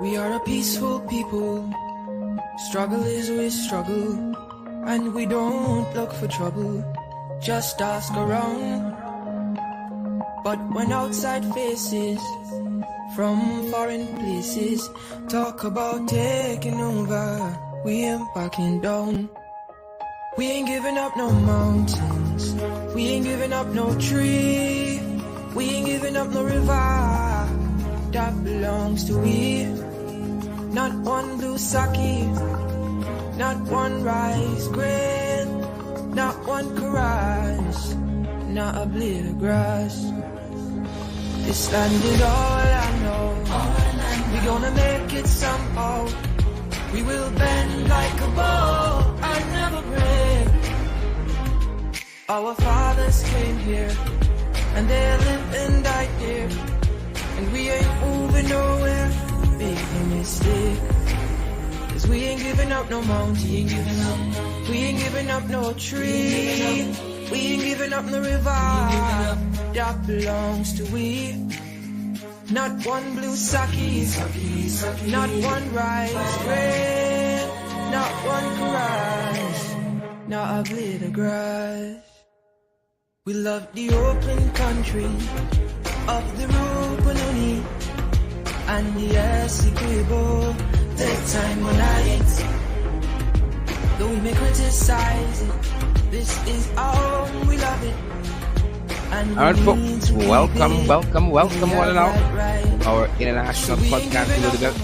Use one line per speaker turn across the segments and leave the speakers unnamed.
We are a peaceful people. Struggle is we struggle, and we don't look for trouble. Just ask around. But when outside faces from foreign places talk about taking over, we ain't backing down. We ain't giving up no mountains, we ain't giving up no tree, we ain't giving up no river that belongs to we. Not one blue sake, not one rice grain, not one caress, not a blade of grass. This land is all I know. We gonna make it somehow. We will bend like a bow and never break. Our fathers came here, and they lived and died here, and we ain't moving nowhere. Big mistake. Cause we ain't giving up no mountain, we ain't giving up no tree, we ain't giving up no river that belongs to we. Not one blue sake, not one rice grain, not one caress, not a blade of grass. We love the open country of the Rupununi and the S3E19, time or night. Though we may criticize it, this is our home, we love it.
All right, folks, welcome one and all. Our international podcast.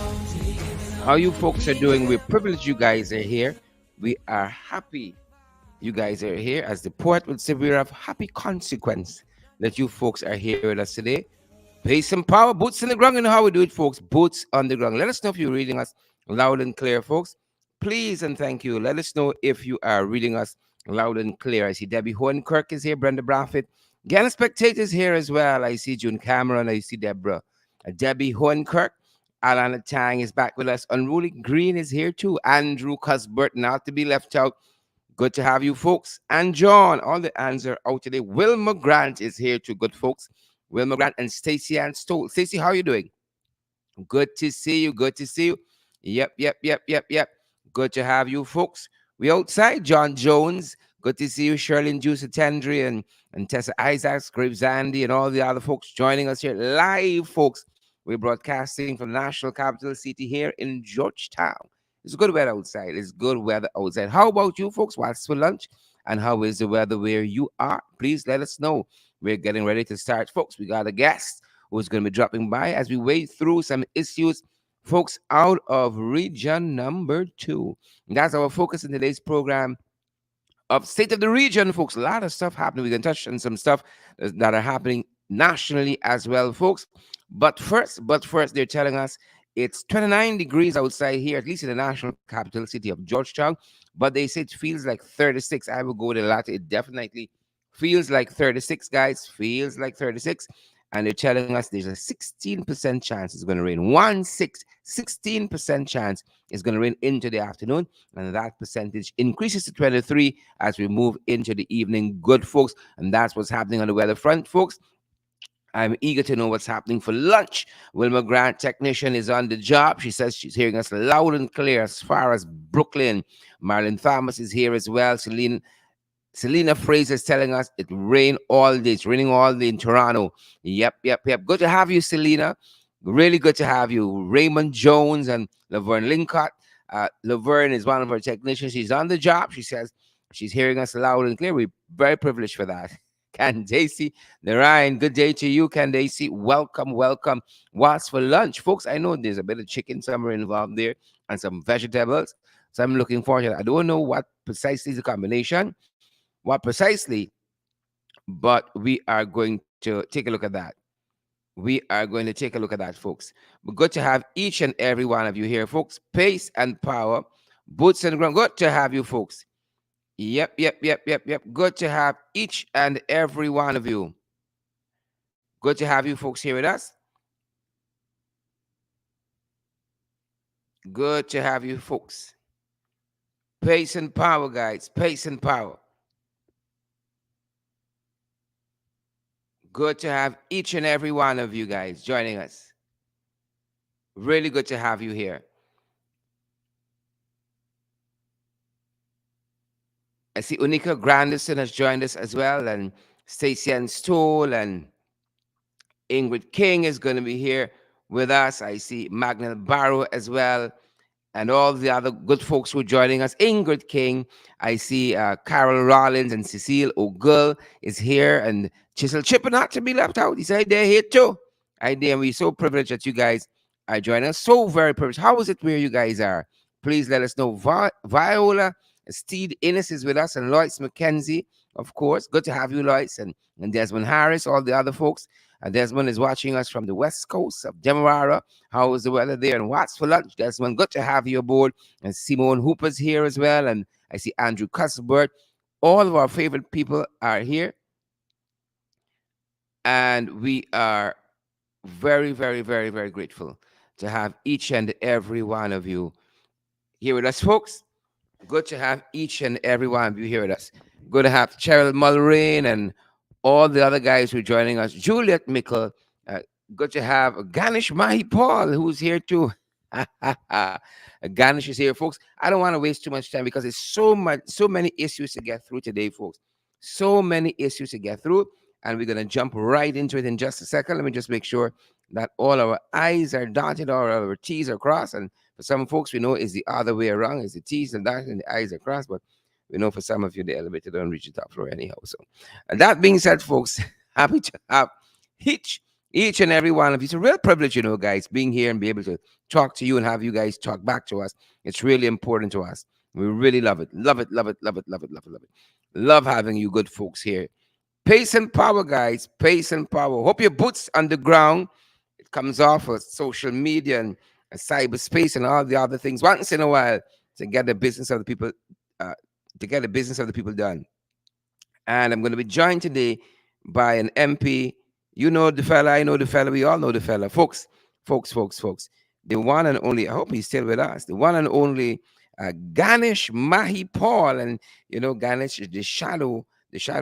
How you folks are doing? We're privileged you guys are here. We are happy you guys are here. As the poet would say, we're of happy consequence that you folks are here with us today. Pace and power, boots on the ground. You know how we do it, folks. Boots on the ground. Let us know if you're reading us loud and clear, folks. Please and thank you. Let us know if you are reading us loud and clear. I see Debbie Hohenkirk is here, Brenda Braffett. Gala Spectators here as well. I see June Cameron. I see Deborah. Debbie Hohenkirk. Alana Tang is back with us. Unruly Green is here too. Andrew Cuthbert, not to be left out. Good to have you folks. And John, all the hands are out today. Wilma Grant is here too, good folks. Wilma Grant and Stacey Ann Stoll. Stacey, how are you doing? Good to see you. Good to see you. Yep. Good to have you folks. We outside. John Jones. Good to see you. Sherlyn Juice Tendry and Tessa Isaacs, Graves Andy, and all the other folks joining us here live, folks. We're broadcasting from the national capital city here in Georgetown. It's good weather outside. It's good weather outside. How about you folks? What's for lunch? And how is the weather where you are? Please let us know. We're getting ready to start, folks. We got a guest who's going to be dropping by as we wade through some issues, folks, out of region number 2. And that's our focus in today's program of State of the Region, folks. A lot of stuff happening. We can touch on some stuff that are happening nationally as well, folks. But first, they're telling us it's 29 degrees outside here, at least in the national capital city of Georgetown. But they say it feels like 36. I will go with the latter. It definitely feels like 36, guys. Feels like 36. And they're telling us there's a 16% chance it's going to rain. 16% chance it's going to rain into the afternoon. And that percentage increases to 23 as we move into the evening. Good, folks. And that's what's happening on the weather front, folks. I'm eager to know what's happening for lunch. Wilma Grant, technician, is on the job. She says she's hearing us loud and clear as far as Brooklyn. Marilyn Thomas is here as well. Selena Fraser is telling us it rained all day. It's raining all day in Toronto. Yep. Good to have you, Selena. Really good to have you. Raymond Jones and Laverne Lincott. Laverne is one of our technicians. She's on the job. She says she's hearing us loud and clear. We're very privileged for that. Candace Narayan, good day to you, Candace. Welcome. What's for lunch? Folks, I know there's a bit of chicken somewhere involved there and some vegetables. So I'm looking forward to that. I don't know what precisely is the combination. But we are going to take a look at that. Folks. But good to have each and every one of you here, folks. Pace and power, boots on the ground. Good to have you, folks. Yep. Good to have each and every one of you. Good to have you folks here with us. Good to have you folks. Pace and power, guys. Pace and power. Good to have each and every one of you guys joining us. Really good to have you here. I see Unica Grandison has joined us as well, and Stacey Ann Stoll and Ingrid King is going to be here with us. I see Magnell Barrow as well, and all the other good folks who are joining us. Ingrid King, I see Carol Rollins and Cecile O'Gill is here, and Chisel Chipper not to be left out. He said they're here too. I did, and we're so privileged that you guys are joining us. So very privileged. How is it where you guys are? Please let us know. Viola, Steve Innes is with us, and Lois McKenzie, of course. Good to have you, Lois, and Desmond Harris, all the other folks. Desmond is watching us from the west coast of Demerara. How is the weather there? And what's for lunch, Desmond? Good to have you aboard. And Simone Hooper's here as well. And I see Andrew Cuthbert. All of our favorite people are here. And we are very, very, very, very grateful to have each and every one of you here with us, folks. Good to have each and every one of you here with us. Good to have Cheryl Mulrain and all the other guys who are joining us. Juliet Mickle. Uh, Good to have Ganesh Mahi Paul, who's here too. Ganesh is here, folks. I don't want to waste too much time because there's so many issues to get through today, folks. So many issues to get through, and we're gonna jump right into it in just a second. Let me just make sure that all our I's are dotted, or our T's are crossed. And for some folks, we know it's the other way around. It's the T's and dotted and the I's are crossed. But we know for some of you, the elevator don't reach the top floor anyhow. So, and that being said, folks, happy to have each each and every one of you. It's a real privilege, guys, being here and be able to talk to you and have you guys talk back to us. It's really important to us. We really love it. Love it, love it, love it, love it, love it, love it. Love having you good folks here. Pace and power, guys. Pace and power. Hope your boots on the ground. It comes off of social media and cyberspace and all the other things once in a while to get the business of the people uh, done. And I'm going to be joined today by an MP. You know the fella, I know the fella, we all know the fella. Folks. The one and only, I hope he's still with us, the one and only Ganesh Mahi Paul. And Ganesh is the shadow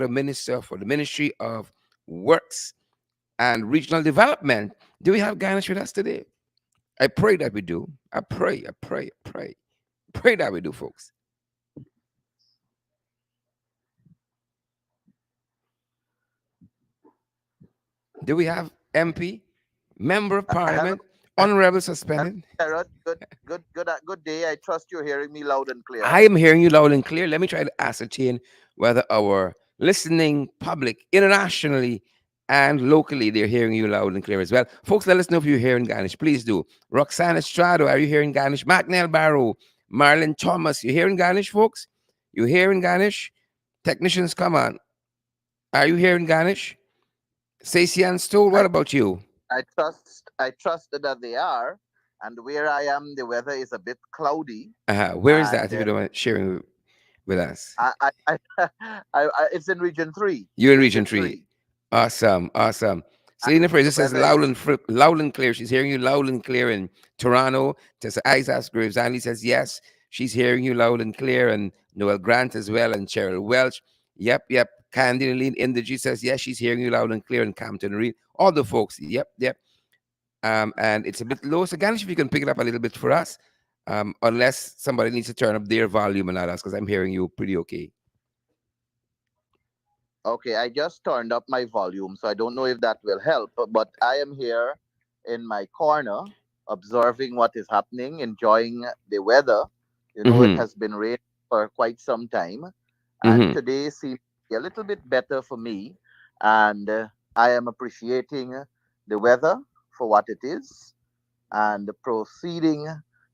minister for the Ministry of Works and Regional Development. Do we have Ganesh with us today? I pray that we do. I pray that we do, folks. Do we have MP, Member of
Hello,
Parliament, Honorable Suspended?
Jared. Good day. I trust you're hearing me loud and clear.
I am hearing you loud and clear. Let me try to ascertain whether our listening public internationally and locally, they're hearing you loud and clear as well. Folks, let us know if you're hearing Ganesh. Please do. Roxana Estrado, are you hearing Ganesh? Macnell Barrow, Marlon Thomas, you hearing Ganesh, folks? You hearing Ganesh? Technicians, come on. Are you hearing Ganesh? Stacey Ann Stoll, what
I
about you?
I trust that they are, and where I am, the weather is a bit cloudy,
Where is that,
and
if you don't mind sharing with us?
it's in Region Three.
You're in Region
Region
3.
Three.
Awesome, awesome.
And
Selena Fraser
the
says
weather is
loud and clear. She's hearing you loud and clear in Toronto. Tessa Isaac Graves Andy says yes, she's hearing you loud and clear. And Noel Grant as well, and Cheryl Welch. Yep. Candy Lean Indergy says yes, she's hearing you loud and clear in Campton Reed. All the folks, yep. And it's a bit low. So Ganesh, if you can pick it up a little bit for us, unless somebody needs to turn up their volume and others, because I'm hearing you pretty okay.
okay. I just turned up my volume, so I don't know if that will help. But I am here in my corner, observing what is happening, enjoying the weather. It
Mm-hmm.
has been raining for quite some time, and
Mm-hmm.
today seems to be a little bit better for me. And I am appreciating the weather for what it is, and proceeding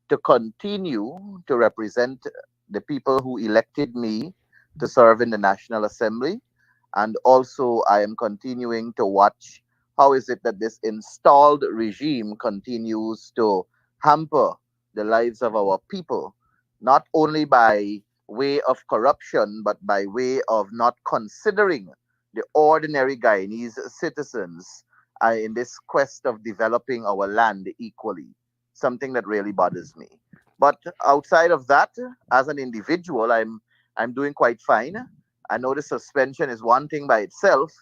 to continue to represent the people who elected me to serve in the National Assembly. And also, I am continuing to watch how is it that this installed regime continues to hamper the lives of our people, not only by way of corruption, but by way of not considering the ordinary Guyanese citizens in this quest of developing our land equally. Something that really bothers me. But outside of that, as an individual, I'm doing quite fine. I know the suspension is one thing by itself,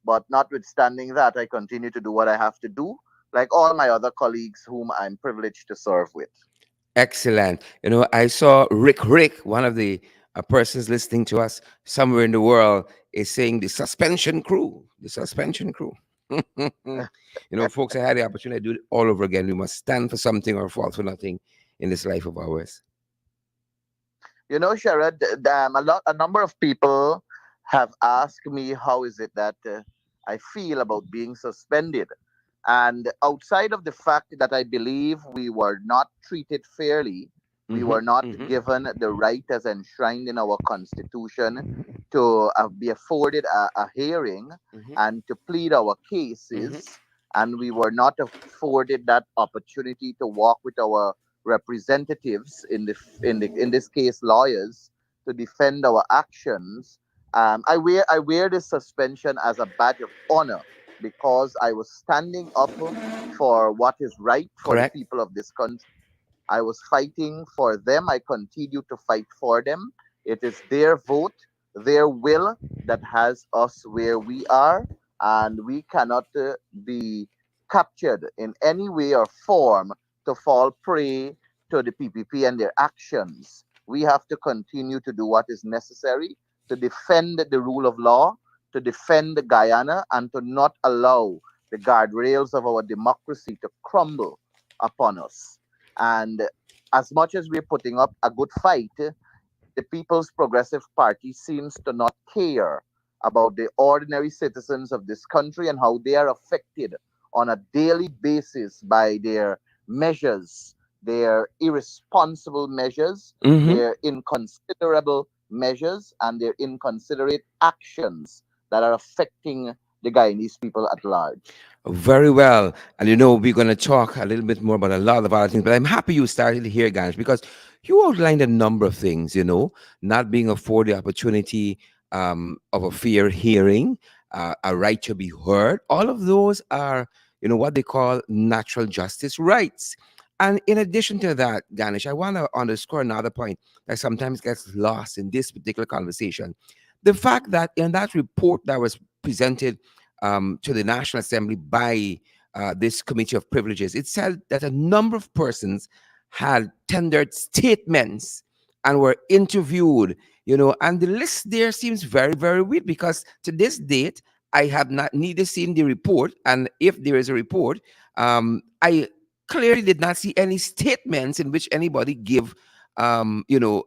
but notwithstanding that, I continue to do what I have to do like all my other colleagues whom I'm privileged to serve with.
Excellent. I saw Rick, one of the persons listening to us somewhere in the world, is saying the suspension crew. Folks, I had the opportunity to do it all over again. We must stand for something or fall for nothing in this life of ours.
Sherrod, a number of people have asked me how is it that I feel about being suspended. And outside of the fact that I believe we were not treated fairly, we
Hmm.
were not
Hmm.
given the right as enshrined in our constitution to be afforded a hearing
Hmm.
and to plead our
Hmm.
cases, and we were not afforded that opportunity to walk with our representatives in this case lawyers to defend our actions. I wear this suspension as a badge of honor because I was standing up for what is right for the
Correct.
people of this country. I was fighting for them. I continue to fight for them. It is their vote, their will that has us where we are, and we cannot be captured in any way or form to fall prey to the PPP and their actions. We have to continue to do what is necessary to defend the rule of law, to defend Guyana, and to not allow the guardrails of our democracy to crumble upon us. And as much as we're putting up a good fight, the People's Progressive Party seems to not care about the ordinary citizens of this country and how they are affected on a daily basis by their measures, their irresponsible measures,
Hmm.
their inconsiderable measures, and their inconsiderate actions that are affecting the Guyanese people at large.
Very well. And we're going to talk a little bit more about a lot of other things, but I'm happy you started here, Ganesh, because you outlined a number of things, not being afforded the opportunity of a fair hearing, a right to be heard. All of those are, what they call natural justice rights. And in addition to that, Ganesh, I want to underscore another point that sometimes gets lost in this particular conversation. The fact that in that report that was presented to the National Assembly by this Committee of Privileges, it said that a number of persons had tendered statements and were interviewed, and the list there seems very, very weird because to this date, I have not neither seen the report, and if there is a report, I clearly did not see any statements in which anybody give, um, you know,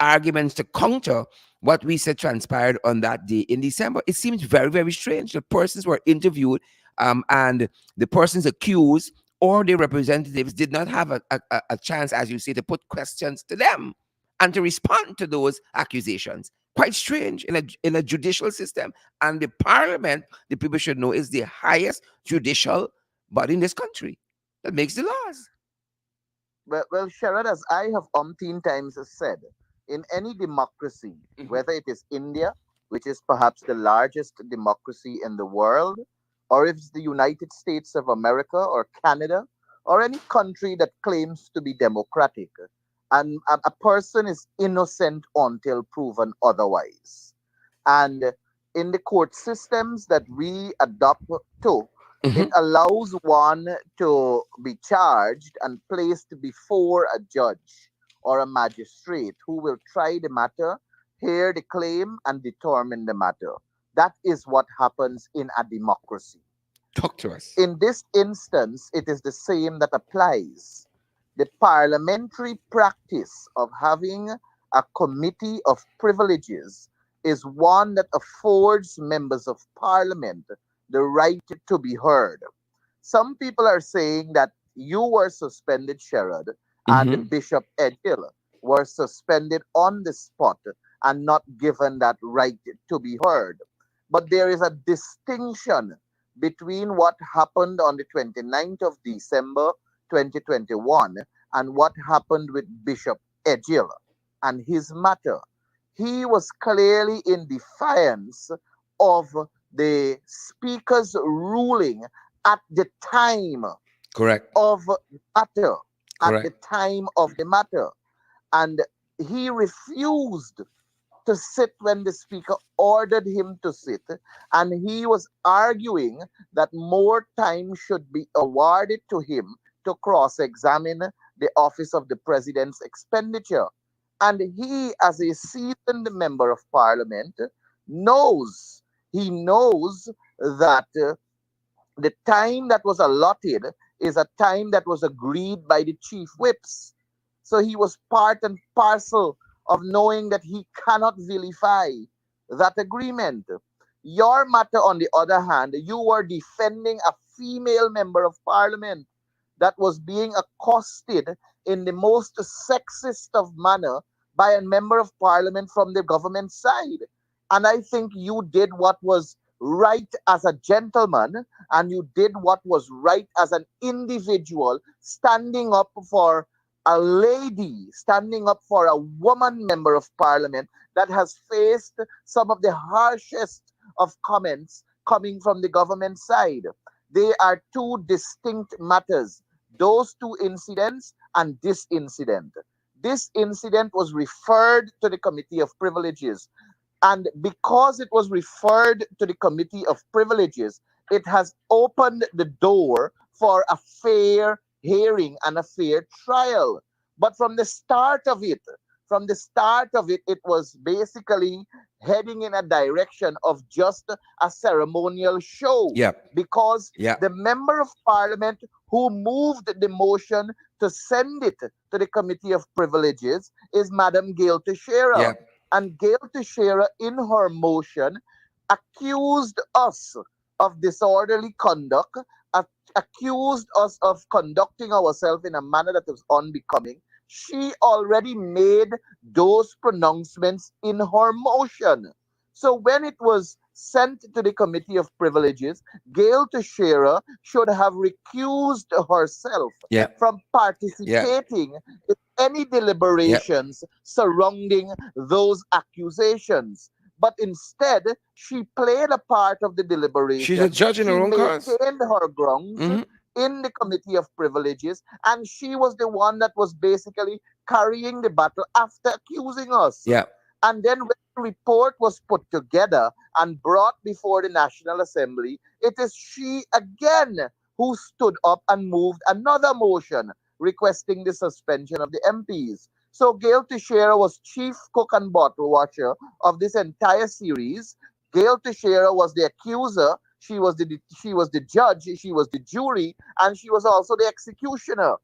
arguments to counter what we said transpired on that day in December. It seems very, very strange. The persons were interviewed, and the persons accused or their representatives did not have a chance, as you say, to put questions to them and to respond to those accusations. Quite strange in a judicial system. And the parliament, the people should know, is the highest judicial body in this country that makes the laws.
Well, Sharad, as I have umpteen times said, in any democracy,
Mhm.
whether it is India, which is perhaps the largest democracy in the world, or if it's the United States of America or Canada, or any country that claims to be democratic, and a person is innocent until proven otherwise. And in the court systems that we adopt to, it
Mhm.
allows one to be charged and placed before a judge or a magistrate who will try the matter, hear the claim, and determine the matter. That is what happens in a democracy.
Talk to us.
In this instance, it is the same that applies. The parliamentary practice of having a committee of privileges is one that affords members of parliament the right to be heard. Some people are saying that you were suspended, Sherrod, and
Hmm.
Bishop Edghill were suspended on the spot and not given that right to be heard. But there is a distinction between what happened on the 29th of December 2021 and what happened with Bishop Edghill and his matter. He was clearly in defiance of the speaker's ruling at the time
Correct.
of matter, at the
Correct.
time of the matter. And he refused to sit when the speaker ordered him to sit, and he was arguing that more time should be awarded to him to cross examine the office of the president's expenditure. And he, as a seasoned member of parliament, knows, he knows that the time that was allotted is a time that was agreed by the chief whips. So he was part and parcel of knowing that he cannot vilify that agreement. Your matter, on the other hand, you were defending a female member of parliament that was being accosted in the most sexist of manner by a member of parliament from the government side. And I think you did what was right as a gentleman, and you did what was right as an individual, standing up for a lady, standing up for a woman member of parliament that has faced some of the harshest of comments coming from the government side. They are two distinct matters, those two incidents and this incident. This incident was referred to the Committee of Privileges. And because it was referred to the Committee of Privileges, it has opened the door for a fair hearing and a fair trial. But from the start of it, it was basically heading in a direction of just a ceremonial show.
Yep.
Because
Yeah.
the member of parliament who moved the motion to send it to the Committee of Privileges is Madam Gail Teixeira.
Yep.
And Gail Teixeira, in her motion, accused us of disorderly conduct, accused us of conducting ourselves in a manner that was unbecoming. She already made those pronouncements in her motion. So when it was sent to the Committee of Privileges, Gail Teixeira should have recused herself
Yep.
from
Yep.
participating in any
Yep.
deliberations surrounding those accusations. But instead, she played a part of the
She's a
deliberation.
judge in her
She
own cause.
maintained her grounds
Hmm.
in the Committee of Privileges, and she was the one that was basically carrying the battle after accusing us.
Yeah.
And then when the report was put together and brought before the National Assembly, it is she again who stood up and moved another motion requesting the suspension of the MPs. So Gail Teixeira was chief cook and bottle watcher of this entire series. Gail Teixeira was the accuser. She was the judge. She was the jury, and she was also the executioner.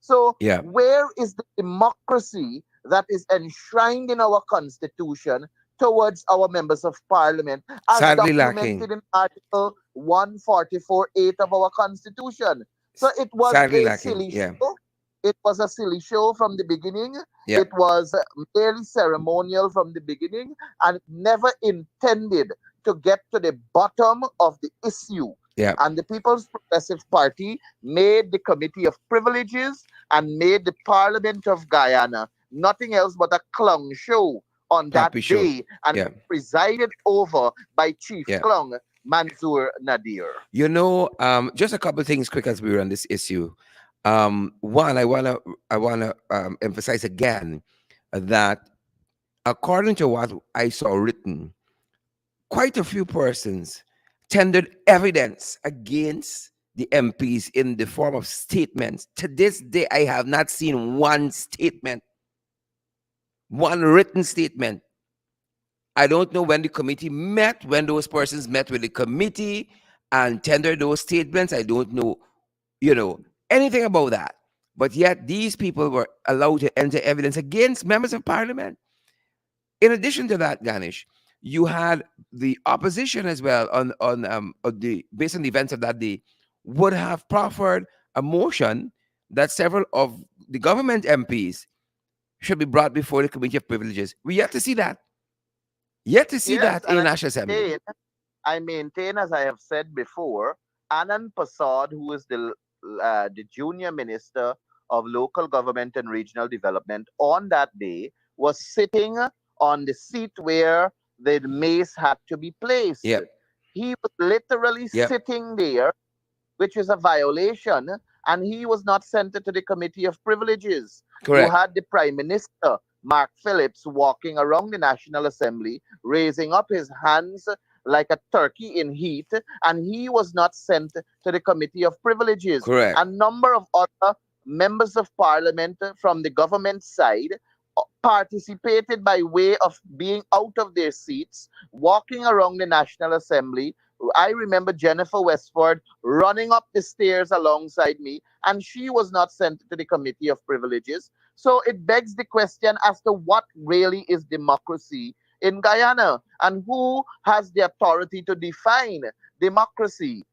So
Yeah.
where is the democracy that is enshrined in our constitution towards our members of parliament, as
Sadly
documented
lacking.
in Article 144.8 of our constitution? So it was
Sadly
a
lacking.
silly
Yeah.
show. It was a silly show from the beginning.
Yeah.
It was merely ceremonial from the beginning, and never intended to get to the bottom of the issue.
Yeah.
And the People's Progressive Party made the Committee of Privileges and made the Parliament of Guyana nothing else but a clown show on that
Puppy show.
day, and
Yeah.
presided over by Chief
Yeah.
Clown Mansour Nadir.
Just a couple of things quick as we were on this issue. One, I wanna emphasize again that according to what I saw written, quite a few persons tendered evidence against the MPs in the form of statements. To this day, I have not seen one statement, one written statement. I don't know when the committee met, when those persons met with the committee and tendered those statements. I don't know, anything about that. But yet these people were allowed to enter evidence against members of parliament. In addition to that, Ganesh, you had the opposition as well on the based on the events of that day would have proffered a motion that several of the government MPs should be brought before the Committee of Privileges. We yet to see that. Yet to see
Yes,
that in
and
the National Assembly.
I maintain, as I have said before, Anand Prasad, who is the junior minister of local government and regional development, on that day was sitting on the seat where the mace had to be placed.
Yep.
He was literally
Yep.
sitting there, which is a violation, and he was not sent to the Committee of Privileges. You
Correct.
had the Prime Minister Mark Phillips walking around the National Assembly, raising up his hands like a turkey in heat, and he was not sent to the Committee of Privileges.
Correct.
A number of other members of parliament from the government side participated by way of being out of their seats, walking around the National Assembly. I remember Jennifer Westford running up the stairs alongside me, and she was not sent to the Committee of Privileges. So it begs the question as to what really is democracy in Guyana and who has the authority to define democracy.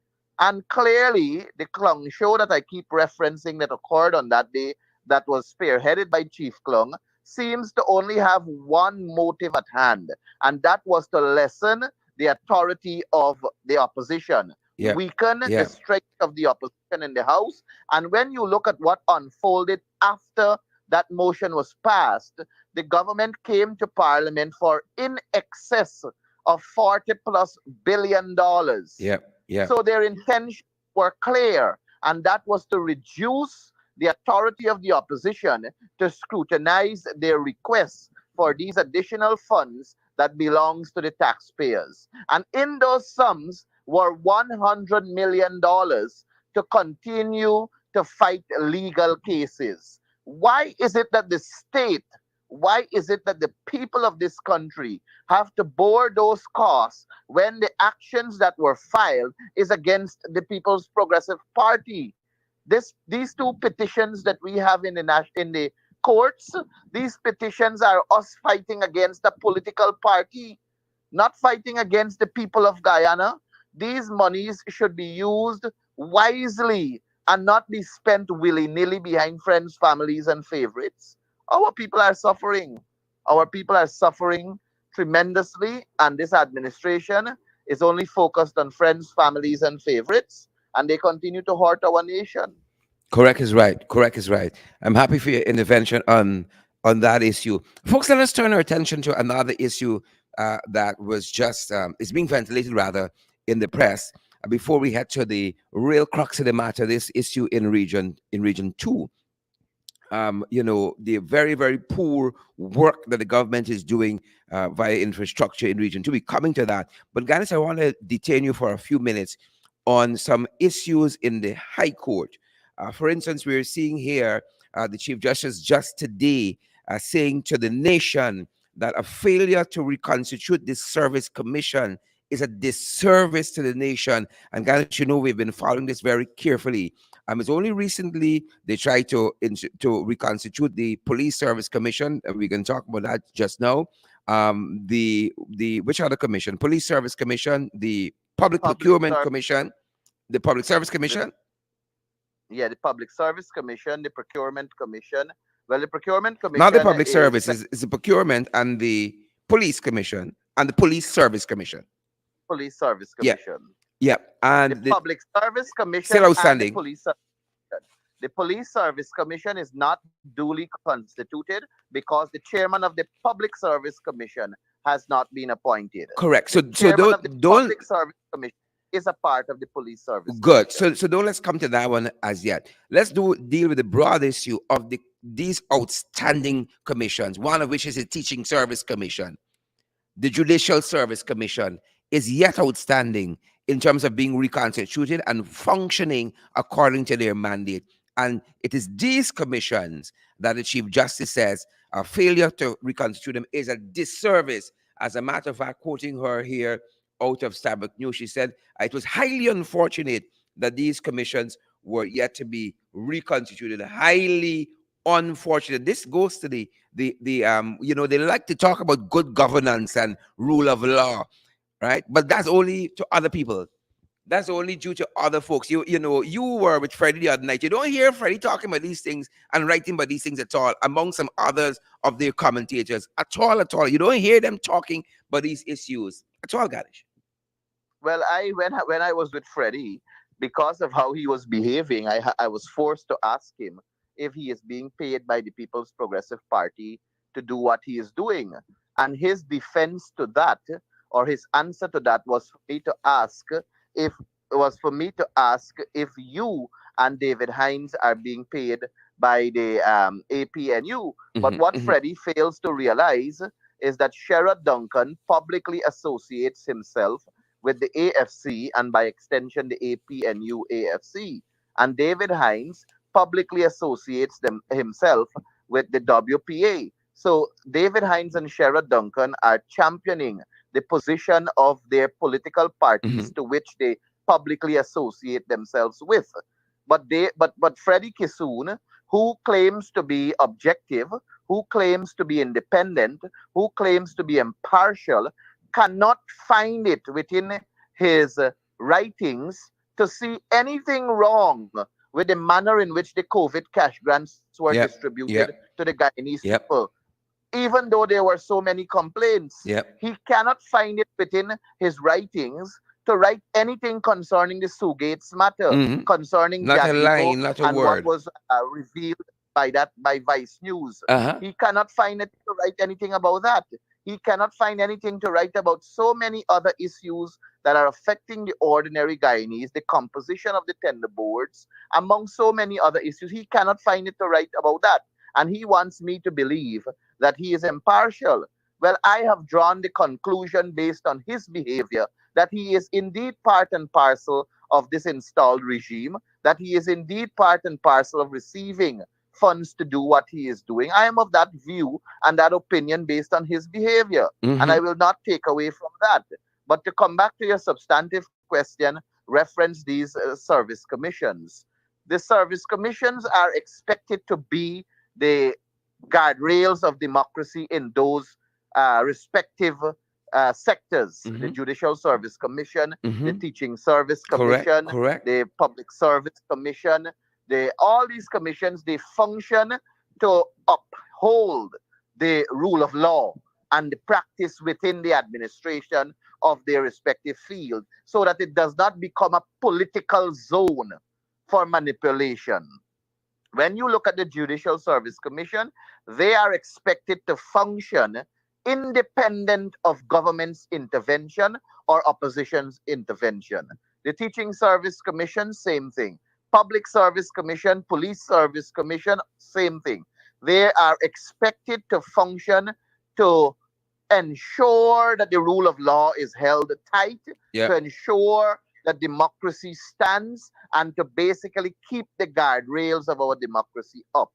And clearly, the Klung show that I keep referencing that occurred on that day, that was spearheaded by Chief Klung, seems to only have one motive at hand, and that was to lessen the authority of the opposition,
Yep.
weaken the
Yep.
strength of the opposition in the House. And when you look at what unfolded after that motion was passed, the government came to Parliament for in excess of 40 plus billion dollars.
Yep. Yep.
So their intentions were clear, and that was to reduce the authority of the opposition to scrutinize their requests for these additional funds that belongs to the taxpayers. And in those sums were $100 million to continue to fight legal cases. Why is it that the state, why is it that the people of this country have to bore those costs when the actions that were filed is against the People's Progressive Party? These two petitions that we have in the courts, these petitions are us fighting against a political party, not fighting against the people of Guyana. These monies should be used wisely and not be spent willy nilly behind friends, families, and favorites. Our people are suffering. Our people are suffering tremendously, and this administration is only focused on friends, families, and favorites, and they continue to hurt our nation.
Correct is right. Correct is right. I'm happy for your intervention on that issue, folks. Let us turn our attention to another issue that was just is being ventilated rather in the press. Before we head to the real crux of the matter, this issue in region two, the very, very poor work that the government is doing via infrastructure in region two. We're coming to that. But guys, I want to detain you for a few minutes on some issues in the High Court. For instance, we're seeing here the Chief Justice just today saying to the nation that a failure to reconstitute this service commission is a disservice to the nation. And guys, we've been following this very carefully. It's only recently they tried to reconstitute the Police Service Commission. We can talk about that just now. The which other commission? Police Service Commission, the Public Procurement Commission, the Public Service Commission.
The Public Service Commission, the Procurement Commission. Well, the Procurement Commission,
not the Public Service, is the Procurement and the Police Commission and the Police Service Commission.
Police Service Commission.
Yeah. And
the Public Service Commission
still outstanding.
And the Police Service Commission. The Police Service Commission is not duly constituted because the chairman of the Public Service Commission has not been appointed.
Correct. So
don't Public Service Commission is a part of the Police Service.
Good. Commission. So don't let's come to that one as yet. Let's deal with the broad issue of these outstanding commissions. One of which is the Teaching Service Commission. The Judicial Service Commission is yet outstanding in terms of being reconstituted and functioning according to their mandate. And it is these commissions that the Chief Justice says a failure to reconstitute them is a disservice. As a matter of fact, quoting her here out of Starbuck News, she said it was highly unfortunate that these commissions were yet to be reconstituted. Highly unfortunate. This goes to the they like to talk about good governance and rule of law, right? But that's only to other people. That's only due to other folks. You were with Freddie the other night. You don't hear Freddie talking about these things and writing about these things at all, among some others of their commentators. At all. You don't hear them talking about these issues at all, Gadish.
Well, when I was with Freddie, because of how he was behaving, I was forced to ask him if he is being paid by the People's Progressive Party to do what he is doing. And his defense to that, or his answer to that, was for me to ask if you and David Hines are being paid by the APNU. But
Mm-hmm,
what
mm-hmm,
Freddie fails to realize is that Sherrod Duncan publicly associates himself with the AFC and by extension the APNU AFC. And David Hines publicly associates himself with the WPA. So David Hines and Sherrod Duncan are championing the position of their political
mm-hmm.
parties to which they publicly associate themselves with. But Freddie Kissoon, who claims to be objective, who claims to be independent, who claims to be impartial, cannot find it within his writings to see anything wrong with the manner in which the COVID cash grants were
Yep,
distributed
yep,
to the Guyanese
yep,
people. Even though there were so many complaints,
yep.
he cannot find it within his writings to write anything concerning the Sugates matter,
Mm-hmm.
concerning
Not a
Jadito
line, not a
and what
word.
was revealed by Vice News.
Uh-huh.
He cannot find it to write anything about that. He cannot find anything to write about so many other issues that are affecting the ordinary Guyanese, the composition of the tender boards, among so many other issues. He cannot find it to write about that. And he wants me to believe that he is impartial. Well, I have drawn the conclusion based on his behavior that he is indeed part and parcel of this installed regime, that he is indeed part and parcel of receiving funds to do what he is doing. I am of that view and that opinion based on his behavior, and
Mm-hmm.
I will not take away from that. But to come back to your substantive question, reference these service commissions. The service commissions are expected to be the guardrails of democracy in those respective sectors: the
Mm-hmm.
Judicial Service Commission, the
Mm-hmm.
Teaching Service
Correct,
Commission,
correct.
the Public Service Commission. All these commissions, they function to uphold the rule of law and the practice within the administration of their respective field so that it does not become a political zone for manipulation. When you look at the Judicial Service Commission, they are expected to function independent of government's intervention or opposition's intervention. The Teaching Service Commission, same thing. Public Service Commission, Police Service Commission, same thing. They are expected to function to ensure that the rule of law is held tight, to
Yep.
ensure that democracy stands, and to basically keep the guardrails of our democracy up.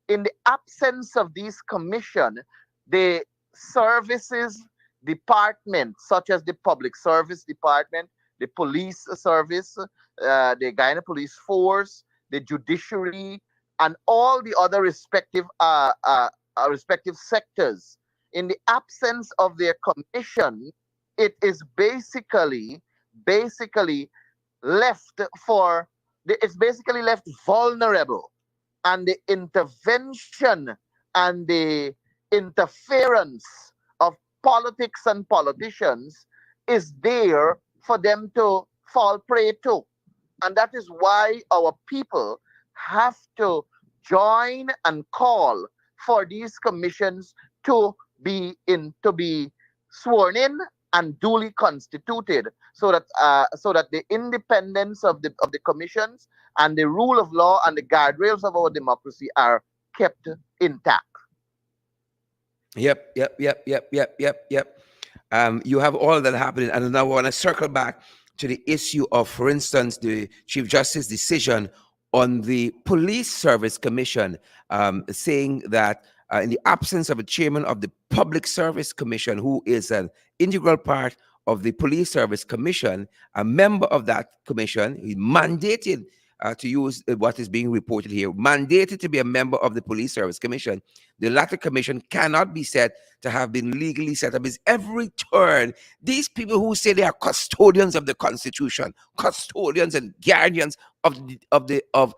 In the absence of these commission, the services department, such as the public service department, the police service, the Guyana Police Force, the judiciary, and all the other respective sectors, in the absence of their commission, it is basically left for it's basically left vulnerable, and the intervention and the interference of politics and politicians is there for them to fall prey to. And that is why our people have to join and call for these commissions to be sworn in and duly constituted, so that the independence of the commissions and the rule of law and the guardrails of our democracy are kept intact.
Yep, yep, yep, yep, yep, yep, yep. You have all that happening. And now I want to circle back to the issue of, for instance, the Chief Justice's decision on the Police Service Commission, saying that in the absence of a chairman of the Public Service Commission, who is an integral part of the Police Service Commission, a member of that commission, he mandated to use what is being reported here, mandated to be a member of the Police Service Commission. The latter commission cannot be said to have been legally set up. Is every turn these people who say they are custodians of the Constitution, custodians and guardians of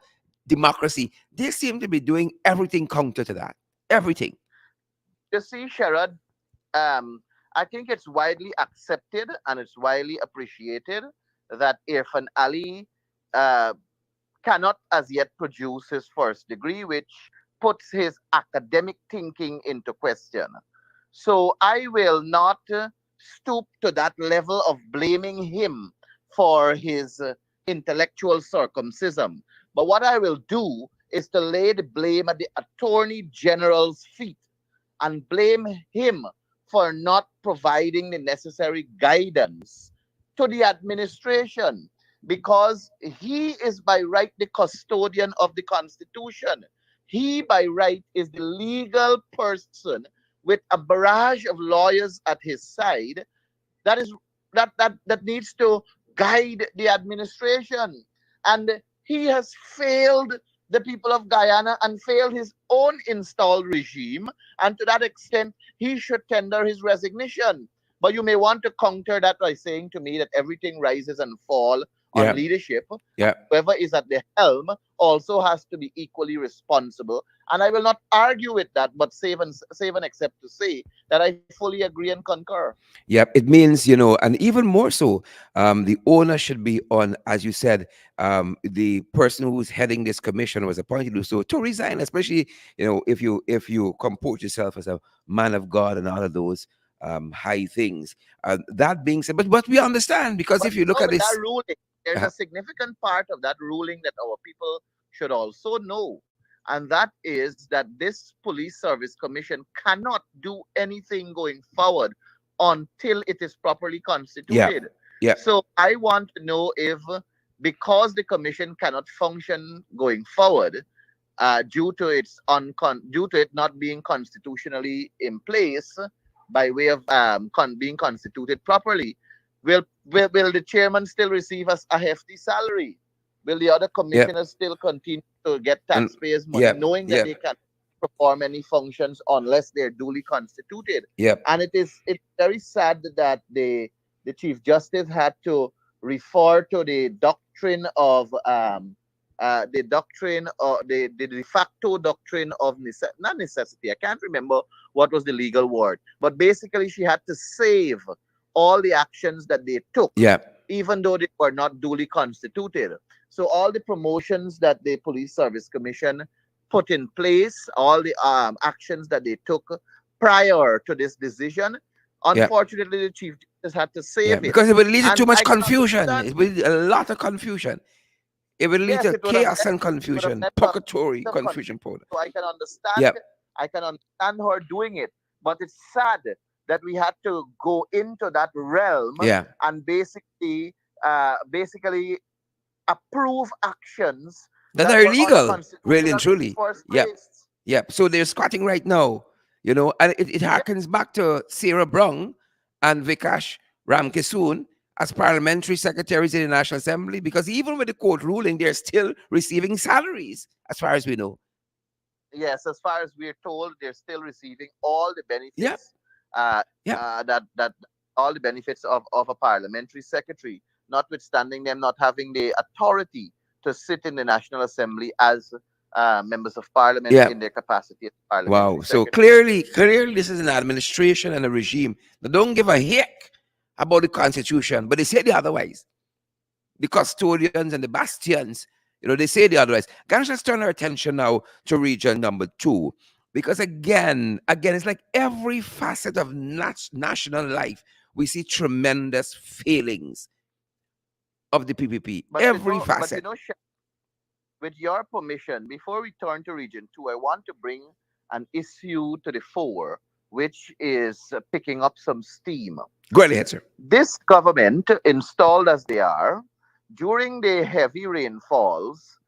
democracy, they seem to be doing everything counter to that. Everything.
You see, Sherrod, um, I think it's widely accepted and it's widely appreciated that Irfan Ali uh, cannot as yet produce his first degree, which puts his academic thinking into question. So I will not stoop to that level of blaming him for his intellectual circumcision. But what I will do is to lay the blame at the Attorney General's feet and blame him for not providing the necessary guidance to the administration, because he is by right the custodian of the Constitution. He by right is the legal person with a barrage of lawyers at his side that is that needs to guide the administration. And he has failed the people of Guyana and failed his own installed regime, and to that extent he should tender his resignation. But you may want to counter that by saying to me that everything rises and falls on
Yeah.
leadership.
Yeah.
Whoever is at the helm also has to be equally responsible. And I will not argue with that, but save and except to say that I fully agree and concur.
Yep, it means, and even more so, the owner should be on, as you said, the person who's heading this commission was appointed to, so to resign, especially, if you comport yourself as a man of God and all of those high things. That being said, but we understand, because
But
if you look at
with that
this,
ruling, there's
uh,
a significant part of that ruling that our people should also know. And that is that this police service commission cannot do anything going forward until it is properly
yeah,
constituted.
yeah,
So I want to know if, because the commission cannot function going forward, due to it not being constitutionally in place by way of being constituted properly, will the chairman still receive a hefty salary? Will the other
yeah,
commissioners still continue to get
and
taxpayers' money,
yeah,
knowing that
yeah,
they can perform any functions unless they're duly constituted?
yeah,
And it's very sad that the chief justice had to refer to the doctrine of the de facto doctrine of not necessity. I can't remember what was the legal word, but basically she had to save all the actions that they took,
yeah,
even though they were not duly constituted. So all the promotions that the Police Service Commission put in place, all the actions that they took prior to this decision,
yeah,
unfortunately, the chief justice had to
yeah,
save it.
because it would lead to
And
too much
I can
confusion.
understand.
It would lead a lot of confusion. It will lead
Yes,
to
it would have
chaos and confusion,
led to a
purgatory,
lot of
confusion,
confusion.
powder.
So
Yep,
I can understand her doing it, but it's sad that we had to go into that realm
yeah,
and basically approve actions
that
that
are
were
illegal, really and
unconstitutional in the
truly.
first
Yep,
place.
yep. So they're squatting right now, and it
Yeah.
harkens back to Sarah Brown and Vikash Ramkisoon as parliamentary secretaries in the National Assembly, because even with the court ruling, they're still receiving salaries, as far as we know.
Yes, as far as we're told, they're still receiving all the
Yep,
benefits uh,
yep,
that all the benefits of a parliamentary secretary, notwithstanding them not having the authority to sit in the National Assembly as members of parliament
yep.
in their capacity as parliamentary
Wow. So
secretary.
clearly, this is an administration and a regime that don't give a heck about the Constitution, but they say the otherwise. The custodians and the bastions, they say the otherwise. Guys, let's turn our attention now to region number 2, because again, it's like every facet of national life, we see tremendous failings of the PPP.
But
Every facet.
with your permission, before we turn to Region 2, I want to bring an issue to the fore, which is picking up some steam.
Go ahead, sir.
This government, installed as they are, during the heavy rainfalls,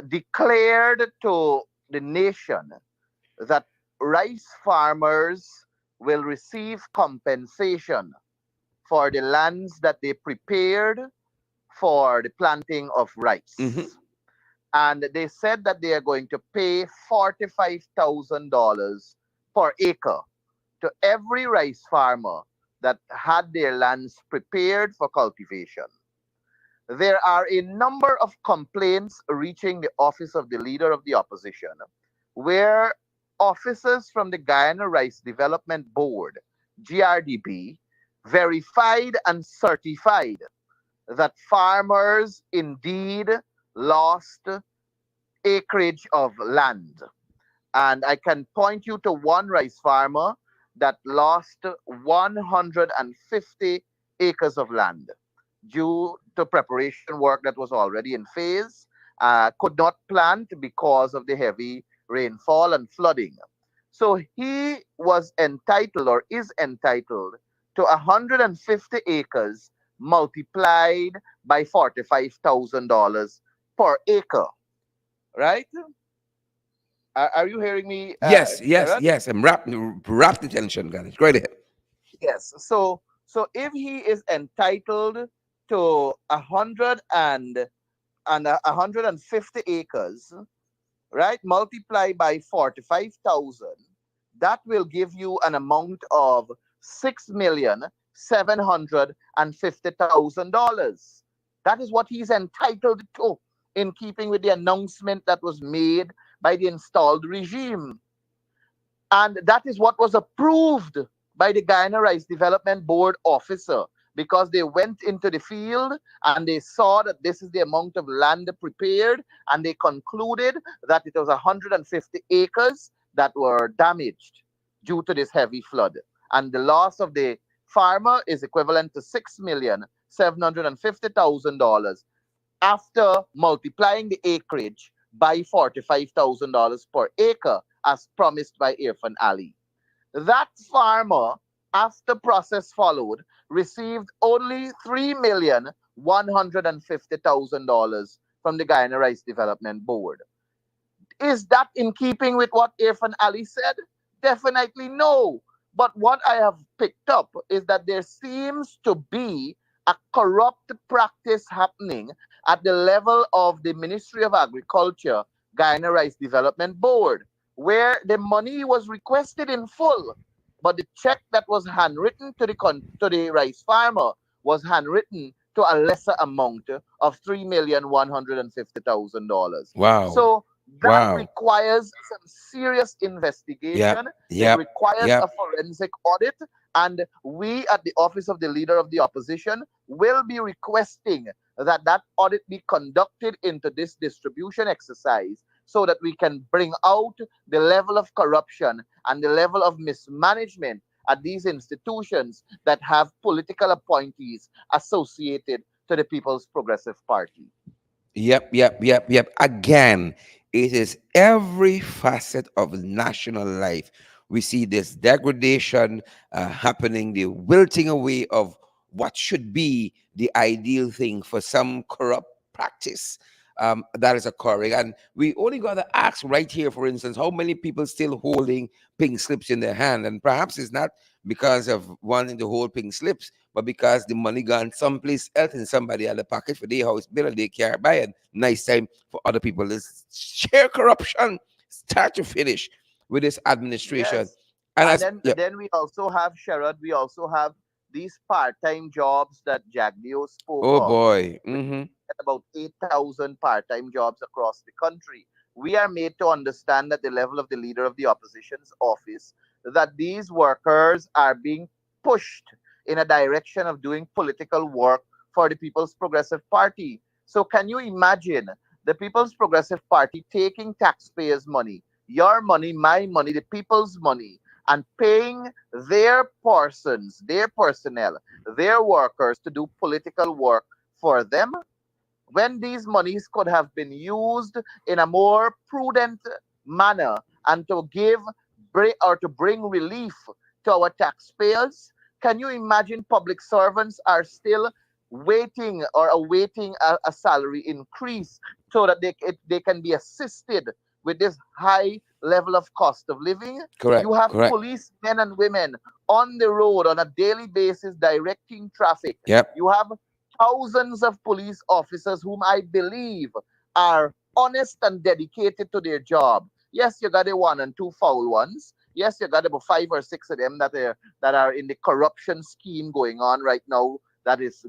declared to the nation that rice farmers will receive compensation for the lands that they prepared for the planting of rice.
Mhm.
And they said that they are going to pay $45,000 per acre to every rice farmer that had their lands prepared for cultivation. There are a number of complaints reaching the office of the leader of the opposition, where officers from the Guyana Rice Development Board, GRDB, verified and certified that farmers indeed lost acreage of land. And I can point you to one rice farmer that lost 150 acres of land due to preparation work that was already in phase could not plant because of the heavy rainfall and flooding. So he was entitled or is entitled to 150 acres multiplied by $45,000 per acre, right? Are you hearing me,
Yes, yes,
Sherrod?
yes. I'm wrapped attention, guys. Go ahead.
Yes. So if he is entitled to 150 acres, right? Multiply by 45,000, that will give you an amount of $6,750,000. That is what he's entitled to, in keeping with the announcement that was made by the installed regime. And that is what was approved by the Guyana Rice Development Board officer, because they went into the field and they saw that this is the amount of land prepared, and they concluded that it was 150 acres that were damaged due to this heavy flood. And the loss of the farmer is equivalent to $6,750,000 after multiplying the acreage by $45,000 per acre, as promised by Irfan Ali. That farmer, after process followed, received only $3,150,000 from the Guyana Rice Development Board. Is that in keeping with what Irfan Ali said? Definitely no. But what I have picked up is that there seems to be a corrupt practice happening at the level of the Ministry of Agriculture, Guyana Rice Development Board, where the money was requested in full, but the check that was handwritten to the rice farmer was handwritten to a lesser amount of $3,150,000.
Wow.
So that
Wow.
requires some serious
Yep.
investigation. It
Yep.
requires a
Yep.
forensic audit. And we at the Office of the Leader of the Opposition will be requesting that that audit be conducted into this distribution exercise, so that we can bring out the level of corruption and the level of mismanagement at these institutions that have political appointees associated to the People's Progressive Party.
Yep, yep, yep, yep. Again, it is every facet of national life. We see this degradation happening, the wilting away of what should be the ideal thing for some corrupt practice that is occurring. And we only got to ask right here, for instance, how many people still holding pink slips in their hand? And perhaps it's not because of wanting to hold pink slips, but because the money gone someplace else in somebody other pocket for their house bill and they can't buy it. Nice time for other people. This sheer corruption, start to finish, with this administration.
Yes.
And
And
as
then
yeah,
then we also have, Sherrod, we also have these part-time jobs that Jagnio spoke
oh
of,
boy,
with
mm-hmm,
about 8,000 part-time jobs across the country. We are made to understand at the level of the Leader of the Opposition's office that these workers are being pushed in a direction of doing political work for the People's Progressive Party. So can you imagine the People's Progressive Party taking taxpayers' money, your money, my money, the people's money, and paying their persons, their personnel, their workers to do political work for them, when these monies could have been used in a more prudent manner and to bring relief to our taxpayers? Can you imagine public servants are still waiting or awaiting a salary increase so that they can be assisted with this high level of cost of living? You
correct,
have
correct.
police men and women on the road on a daily basis directing traffic.
Yep,
You have thousands of police officers whom I believe are honest and dedicated to their job. Yes, you got the one and two foul ones. Yes, you got about five or six of them that are in the corruption scheme going on right now that is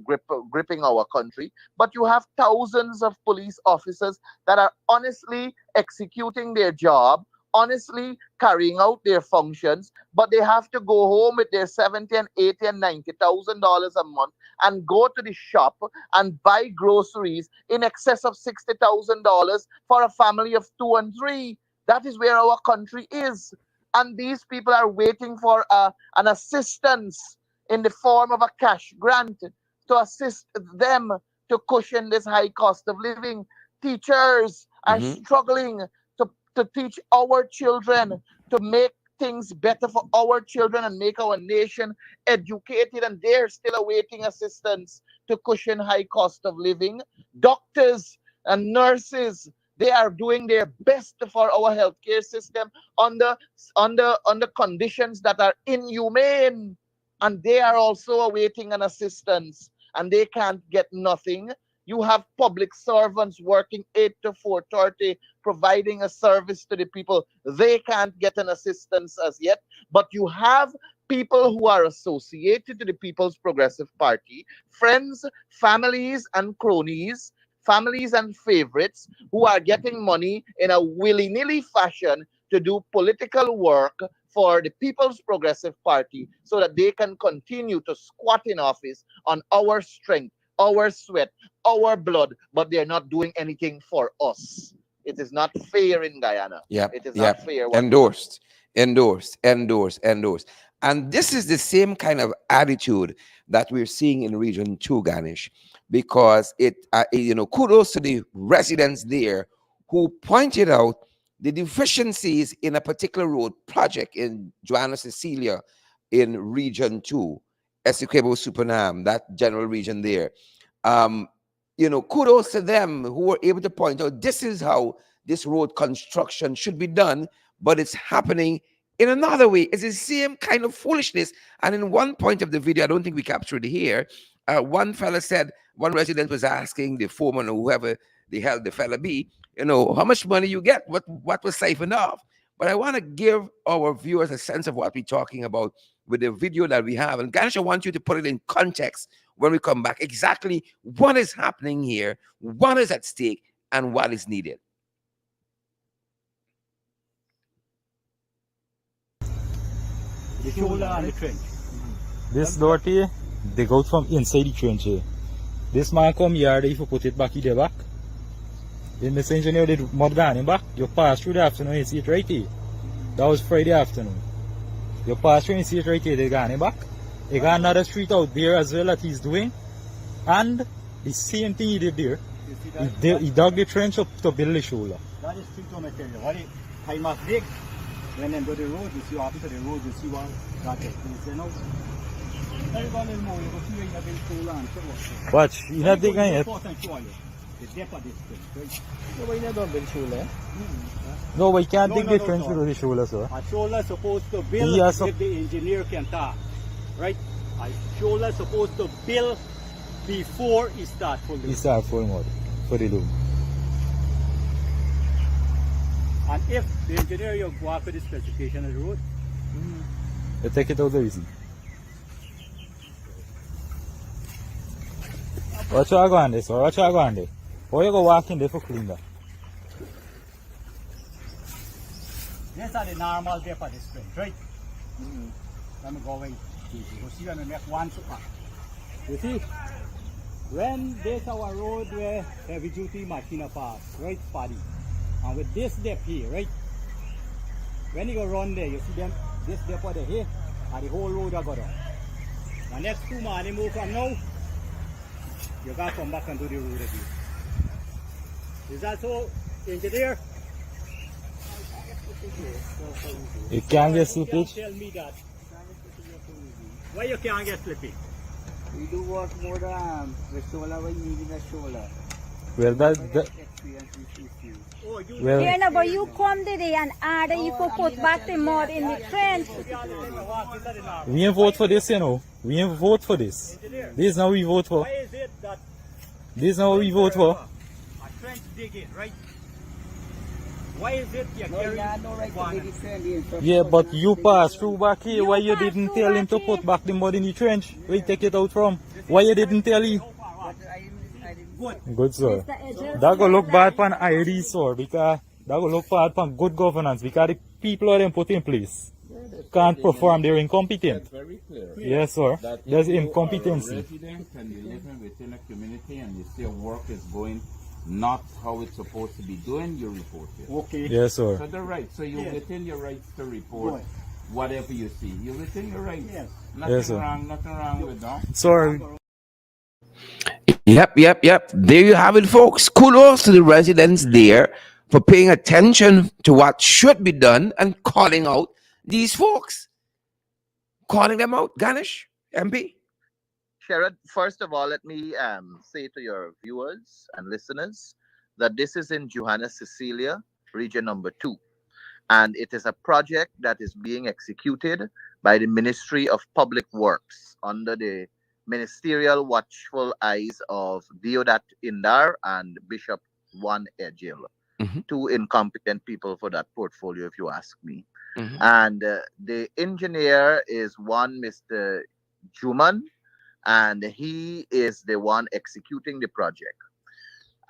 gripping our country. But you have thousands of police officers that are honestly executing their job, honestly carrying out their functions, but they have to go home with their 70 and 80 and $90,000 a month and go to the shop and buy groceries in excess of $60,000 for a family of two and three. That is where our country is. And these people are waiting for an assistance in the form of a cash grant to assist them to cushion this high cost of living. teachers are
Mm-hmm.
struggling to teach our children, to make things better for our children and make our nation educated, and they're still awaiting assistance to cushion high cost of living. Doctors and nurses, they are doing their best for our healthcare system under conditions that are inhumane, and they are also awaiting an assistance, and they can't get nothing. You have public servants working 8 to 4:30, providing a service to the people. They can't get an assistance as yet. But you have people who are associated to the People's Progressive Party, friends, families, and cronies, families and favorites, who are getting money in a willy-nilly fashion to do political work for the People's Progressive Party so that they can continue to squat in office on our strength, our sweat, our blood, but they're not doing anything for us. It is not fair in Guyana.
Yep,
It is
yep.
not fair whatsoever.
Endorsed, endorsed, endorsed, endorsed. And this is the same kind of attitude that we're seeing in Region 2, Ganesh, because kudos to the residents there who pointed out the deficiencies in a particular road project in Joanna Cecilia in Region 2, Essequibo Supernam, that general region there. Kudos to them who were able to point out this is how this road construction should be done, but it's happening in another way. It's the same kind of foolishness. And in one point of the video, I don't think we captured it here, one fella said, one resident was asking the foreman or whoever the hell the fella be, how much money you get, what was siphoned off. But I want to give our viewers a sense of what we're talking about with the video that we have. And Ganesh, I want you to put it in context when we come back, exactly what is happening here, what is at stake, and what is needed.
The shoulder and the trench.
This dirty, they go from inside the trench here. This man come here, if you put it back in the back. Then the engineer did mud down in back. You pass through the afternoon, you see it right here. That was Friday afternoon. You pass through and you see it right here, they got in back. They got another street out there as well that he's doing. And the same thing he did there. He dug the trench up to build the shoulder.
That is street on, I tell you. What it, I must dig. When they do the road, you see after the road, you see what that is. You know,
watch, you not digging it. No, we can't dig the trench with the shoulder, sir.
A shoulder supposed to build if the engineer can talk. Right? A shoulder supposed to build before he start full load.
He start full mode for the loom.
And if the engineer you go after the specification of the road,
you take it out there easy. Watch out go on this, or watch out go on there. Or you go walk in there for clean that.
these are the normal depth of the sprint, right? Let me go away. You see when we make one super. You see? When this our road where heavy duty machine pass, right, paddy. And with this depth here, right? When you go run there, you see them, this depth over here, and the whole road will go down. The next 2 miles, they move from now, you got to come back and do the road again. Is that so, engineer?
You can't get slippage?
Tell me that. Why you can't get slippage?
We do work more than the shoulder when you need a shoulder.
Well, that
Experience with issues.
Oh, you
well,
Yeah, no, but you come today and add that you could put back the mud in the trench.
we ain't vote for this, you know. We ain't vote for this. This is not what we vote for.
Why is it that
This is not what we vote for.
a trench digging, right? Why is it you
No,
carry
you have no right to dig it friendly.
Yeah, but you pass through back here. Why you didn't tell him to put back the mud in the trench? Where you take it out from? Why you didn't tell him? Good, sir. That go look bad for an ID, sir, because that go look bad for good governance, because the people are them put in place can't perform, they're incompetent.
Very clear.
Yes, sir.
That
There's
you are a
incompetency.
resident and you're living within a community and you see work is going not how it's supposed to be doing, you report it.
Okay.
Yes, sir.
So the right, so you're within your rights to report
Right.
whatever you see. You're within your rights.
Yes.
Nothing
Yes, sir.
wrong, nothing wrong with that.
Sir,
Yep. There you have it, folks. Kudos to the residents there for paying attention to what should be done and calling out these folks, calling them out. Ganesh, MP.
Sherrod, first of all, let me say to your viewers and listeners that this is in Johanna Cecilia, region number 2. And it is a project that is being executed by the Ministry of Public Works under the ministerial watchful eyes of Deodat Indar and Bishop Juan Ejil,
Mm-hmm.
two incompetent people for that portfolio, if you ask me.
Mm-hmm.
And the engineer is one Mr. Juman, and he is the one executing the project.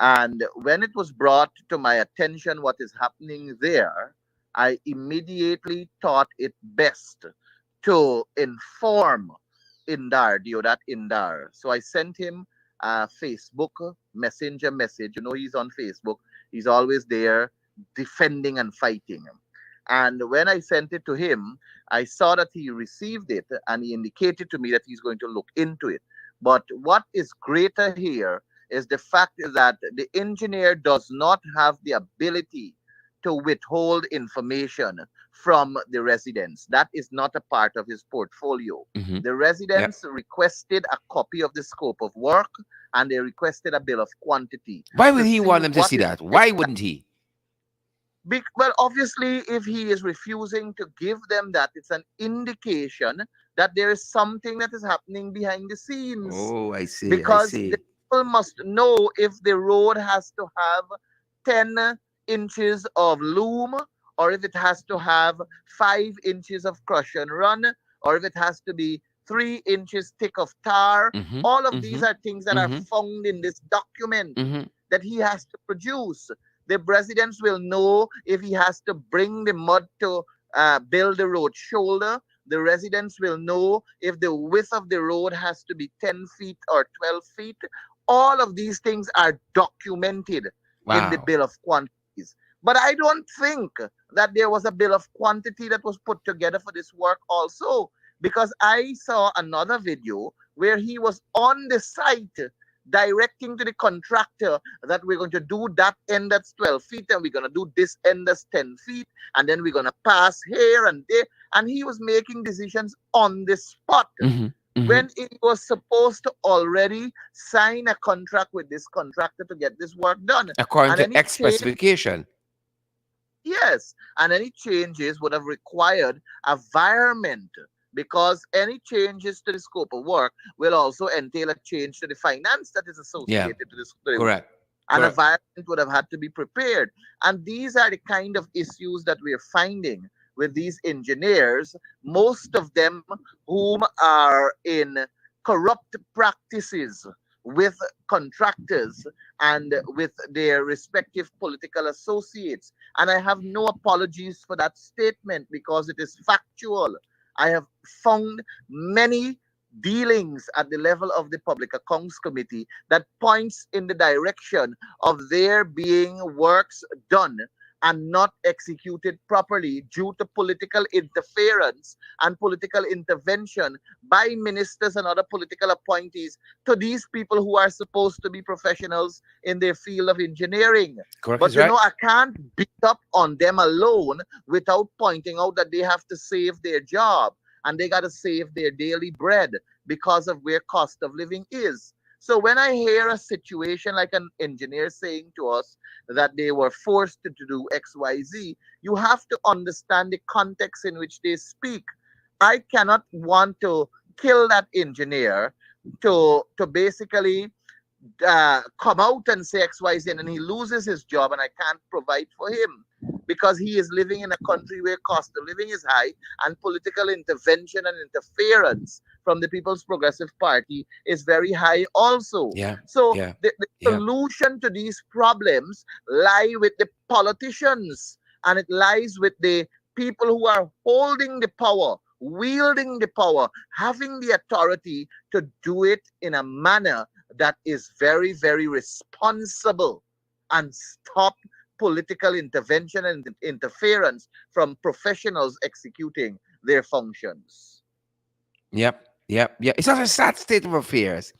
And when it was brought to my attention what is happening there, I immediately thought it best to inform Indar, Deodat Indar. So I sent him a Facebook messenger message. You know, he's on Facebook. He's always there defending and fighting. And when I sent it to him, I saw that he received it and he indicated to me that he's going to look into it. But what is greater here is the fact that the engineer does not have the ability to withhold information from the residents. That is not a part of his portfolio.
Mm-hmm.
The
Yep.
residents requested a copy of the scope of work and they requested a bill of quantity
Why would
to
he
see
want them to
what
see
is
that? Why wouldn't he?
well, obviously, if he is refusing to give them that, it's an indication that there is something that is happening behind the scenes.
Oh, I see.
Because the people must know if the road has to have 10 inches of loom, or if it has to have 5 inches of crush and run, or if it has to be 3 inches thick of tar.
Mm-hmm.
All of these
Mm-hmm.
are things that are
Mm-hmm.
found in this document
Mm-hmm.
that he has to produce. The residents will know if he has to bring the mud to build the road shoulder. The residents will know if the width of the road has to be 10 feet or 12 feet. All of these things are documented in the
Wow.
bill of quantities. But I don't think that there was a bill of quantity that was put together for this work also, because I saw another video where he was on the site directing to the contractor that we're going to do that end that's 12 feet and we're going to do this end that's 10 feet and then we're going to pass here and there. And he was making decisions on the spot
Mm-hmm. Mm-hmm.
when he was supposed to already sign a contract with this contractor to get this work done.
According
And
to
any
X
change,
specification.
yes, and any changes would have required a environment, because any changes to the scope of work will also entail a change to the finance that is
Yeah.
associated to the
Correct.
an
Correct.
environment would have had to be prepared. And these are the kind of issues that we are finding with these engineers, most of them whom are in corrupt practices with contractors and with their respective political associates. And I have no apologies for that statement because it is factual. I have found many dealings at the level of the Public Accounts Committee that points in the direction of there being works done and not executed properly due to political interference and political intervention by ministers and other political appointees to these people who are supposed to be professionals in their field of engineering.
Correct
But
is
you
right.
know, I can't beat up on them alone without pointing out that they have to save their job and they got to save their daily bread because of where cost of living is. So when I hear a situation like an engineer saying to us that they were forced to do XYZ, you have to understand the context in which they speak. I cannot want to kill that engineer to basically come out and say XYZ and he loses his job and I can't provide for him because he is living in a country where cost of living is high and political intervention and interference from the People's Progressive Party is very high also.
Yeah.
So
Yeah.
the
Yeah.
solution to these problems lie with the politicians and it lies with the people who are holding the power, wielding the power, having the authority to do it in a manner that is very, very responsible and stop political intervention and interference from professionals executing their functions.
Yep. It's such a sad state of affairs.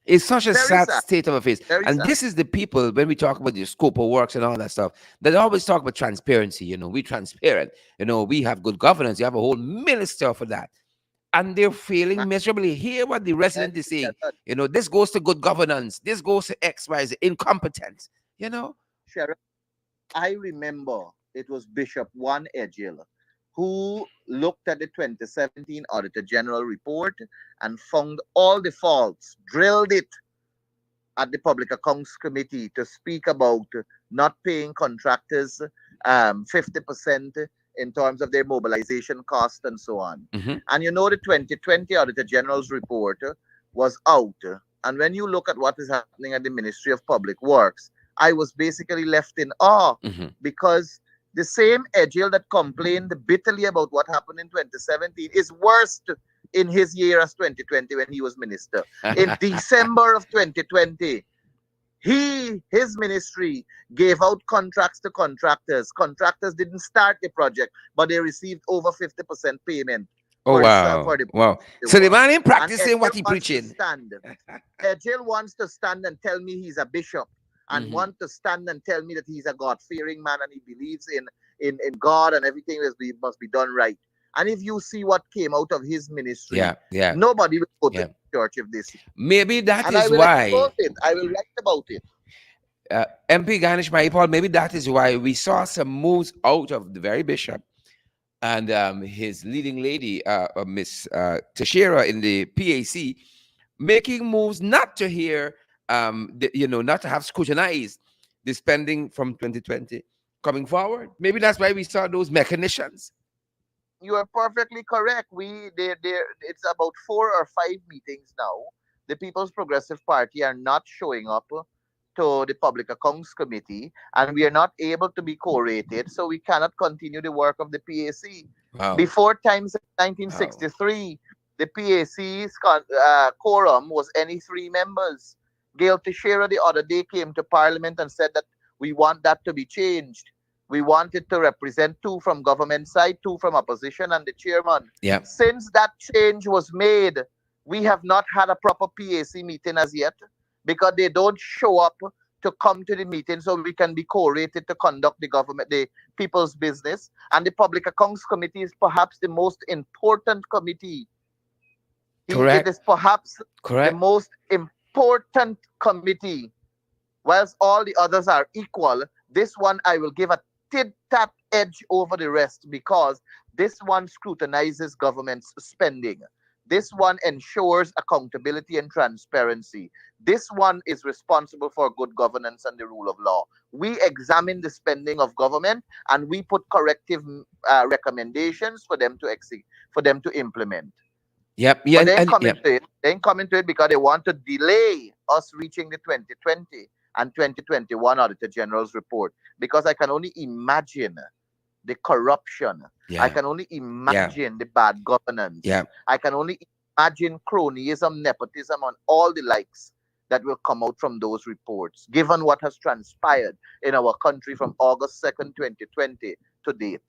It's such a
Very
sad
sad.
state of affairs.
Very
And
sad.
this is the people, when we talk about the scope of works and all that stuff, they always talk about transparency. We transparent. We have good governance. You have a whole minister for that. And they're failing miserably. Hear what the
And
resident is saying. This goes to good governance. This goes to X, Y, Z, incompetence.
Sheriff, I remember it was Bishop Juan Edgil who looked at the 2017 Auditor General report and found all the faults, drilled it at the Public Accounts Committee to speak about not paying contractors 50% in terms of their mobilization cost and so on.
Mm-hmm.
And the 2020 Auditor General's report was out. And when you look at what is happening at the Ministry of Public Works, I was basically left in awe
Mm-hmm.
because the same Edgil that complained bitterly about what happened in 2017 is worse in his year as 2020 when he was minister. In December of 2020, his ministry gave out contracts to contractors. Contractors didn't start the project, but they received over 50% payment.
Oh, wow.
For the
Wow. So the
work.
man ain't
And
practicing what
Edgil
he
wants to
preaching.
stand. Edgil wants to stand and tell me he's a bishop and
Mhm.
want to stand and tell me that he's a God-fearing man and he believes in God and everything must be done right. And if you see what came out of his ministry,
Yeah.
nobody will go to
Yeah.
church if this.
Maybe that
And I
is
will
why,
expose it. I will write about it.
MP Ganesh Mahipal, maybe that is why we saw some moves out of the very bishop and his leading lady, Miss Teixeira in the PAC, making moves not to hear, not to have scrutinized the spending from 2020 coming forward. Maybe that's why we saw those machinations.
You are perfectly correct. It's about 4 or 5 meetings now. The People's Progressive Party are not showing up to the Public Accounts Committee, and we are not able to be co-rated, so we cannot continue the work of the PAC.
Wow.
Before times 1963, the PAC's quorum was any 3 members. Gail Teixeira the other day came to Parliament and said that we want that to be changed. We wanted to represent 2 from government side, 2 from opposition, and the chairman.
Yeah.
Since that change was made, we have not had a proper PAC meeting as yet because they don't show up to come to the meeting so we can be co-rated to conduct the people's business. And the Public Accounts Committee is perhaps the most important committee.
Correct.
It is perhaps
Correct.
the most important committee. Whilst all the others are equal, this one I will give a tit-tat edge over the rest because this one scrutinizes government's spending. This one ensures accountability and transparency. This one is responsible for good governance and the rule of law. We examine the spending of government and we put corrective recommendations for them to implement.
Yep. Yeah.
But they ain't coming
Yep.
to it. They ain't coming to it because they want to delay us reaching the 2020 and 2021 Auditor General's report. Because I can only imagine the corruption.
Yeah.
I can only imagine the bad governance.
Yeah.
I can only imagine cronyism, nepotism, and all the likes that will come out from those reports, given what has transpired in our country from August 2nd, 2020 to date.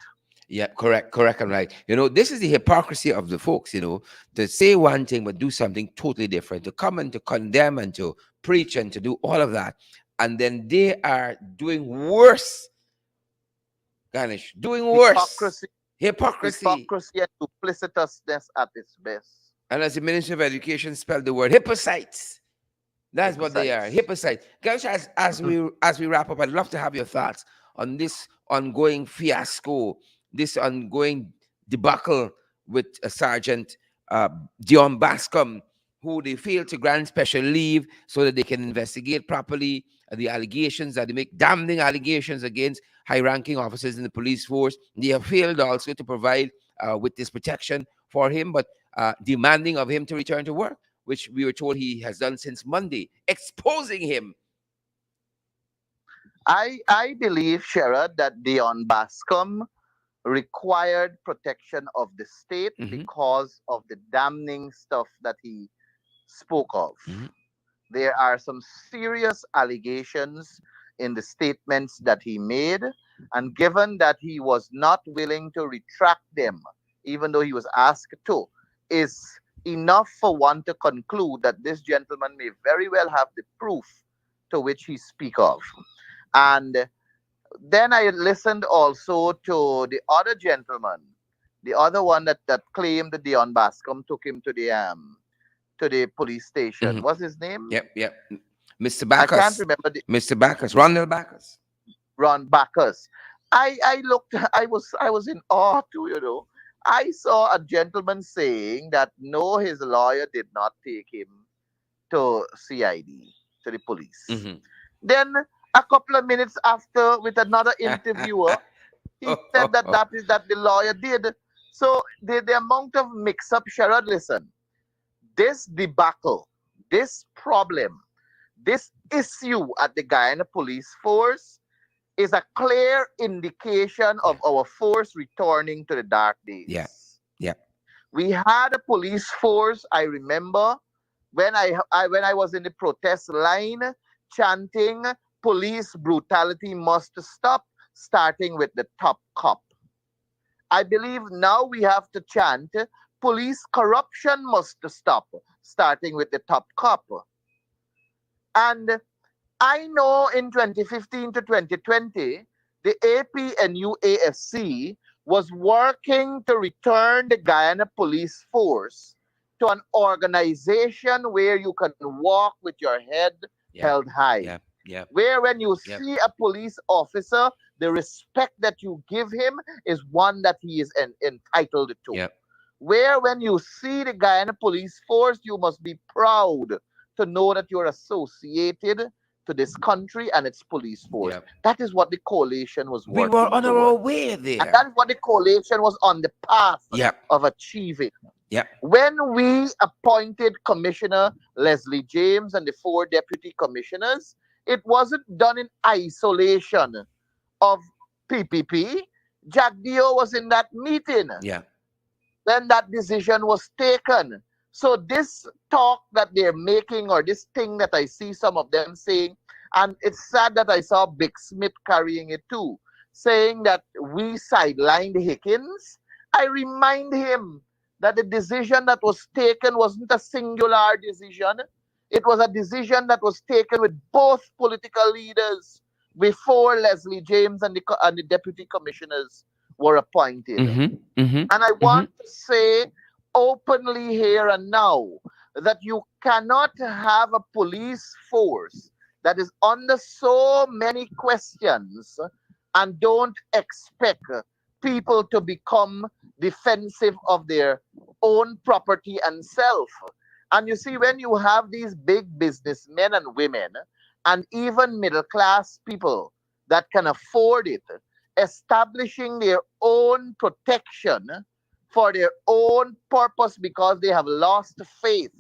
Yeah, correct, and right. This is the hypocrisy of the folks, to say one thing but do something totally different, to come and to condemn and to preach and to do all of that. And then they are doing worse, Ganesh, doing worse. Hypocrisy.
Hypocrisy and duplicitousness at its best.
And as the Minister of Education spelled the word hypocrites. That's what they are, hypocrites. Ganesh, as we wrap up, I'd love to have your thoughts on this ongoing fiasco, this ongoing debacle with Sergeant Dion Bascom, who they failed to grant special leave so that they can investigate properly the allegations that they make, damning allegations against high-ranking officers in the police force. They have failed also to provide witness protection for him, but demanding of him to return to work, which we were told he has done since Monday, exposing him.
I believe, Sherrod, that Dion Bascom required protection of the state because of the damning stuff that he spoke of. There are some serious allegations in the statements that he made, and given that he was not willing to retract them, even though he was asked to, is enough for one to conclude that this gentleman may very well have the proof to which he speak of. And then I listened also to the other gentleman, the other one that claimed that Dion Bascom took him to the police station.
Mhm.
What's his name?
Yep, yep. Mr.
I can't
Bacchus.
remember the
Mr. Bacchus. Ronald Bacchus.
Ron Bacchus. I looked I was in awe too, you know. I saw a gentleman saying that no, his lawyer did not take him to CID, to the police.
Hmm.
Then a couple of minutes after, with another interviewer, he said that the lawyer did. So the amount of mix-up, Sherrod, listen, this debacle, this problem, this issue at the Guyana Police Force is a clear indication
Yeah,
of our force returning to the dark
yeah,
days.
yeah,
We had a police force, I remember, when I was in the protest line chanting police brutality must stop, starting with the top cop. I believe now we have to chant police corruption must stop, starting with the top cop. And I know in 2015 to 2020, the AP and UASC was working to return the Guyana Police Force to an organization where you can walk with your head
yeah,
held high,
yeah, yeah,
where when you
yep,
see a police officer, the respect that you give him is one that he is entitled to.
yep,
Where when you see the Guyana Police Force, you must be proud to know that you're associated to this country and its police force.
yep.
That is what the coalition was
We were
working
on our
towards.
way
And that
there.
is what the coalition was on the path
Yep,
of achieving.
yep,
When we appointed Commissioner Leslie James and the four deputy commissioners, it wasn't done in isolation of PPP. Jack Dio was in that meeting
yeah.
when that decision was taken. So this talk that they're making, or this thing that I see some of them saying, and it's sad that I saw Big Smith carrying it too, saying that we sidelined Hickins. I remind him that the decision that was taken wasn't a singular decision. It was a decision that was taken with both political leaders before Leslie James and and the deputy commissioners were appointed.
Mm-hmm, mm-hmm,
And I
mm-hmm.
want to say openly here and now that you cannot have a police force that is under so many questions and don't expect people to become defensive of their own property and self. And you see, when you have these big businessmen and women, and even middle class people that can afford it, establishing their own protection for their own purpose because they have lost faith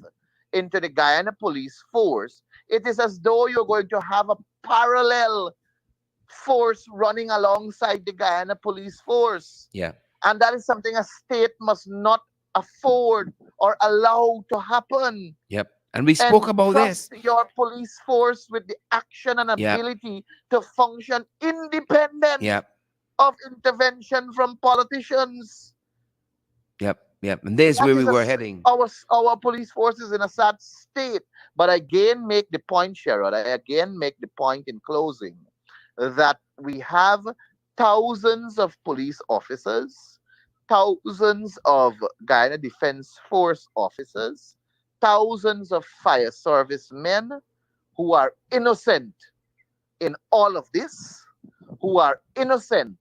into the Guyana police force, it is as though you're going to have a parallel force running alongside the Guyana police force.
Yeah,
And that is something a state must not afford or allow to happen.
yep. And we spoke about
Entrust
this.
your police force with the action and
Yep,
ability to function independent
yep,
of intervention from politicians.
yep, yep. And there's
That
where we
is
were heading.
our police force is in a sad state. But I again make the point, Sherrod. I again make the point in closing that we have thousands of police officers, thousands of Guyana Defense Force officers, thousands of fire service men who are innocent in all of this, who are innocent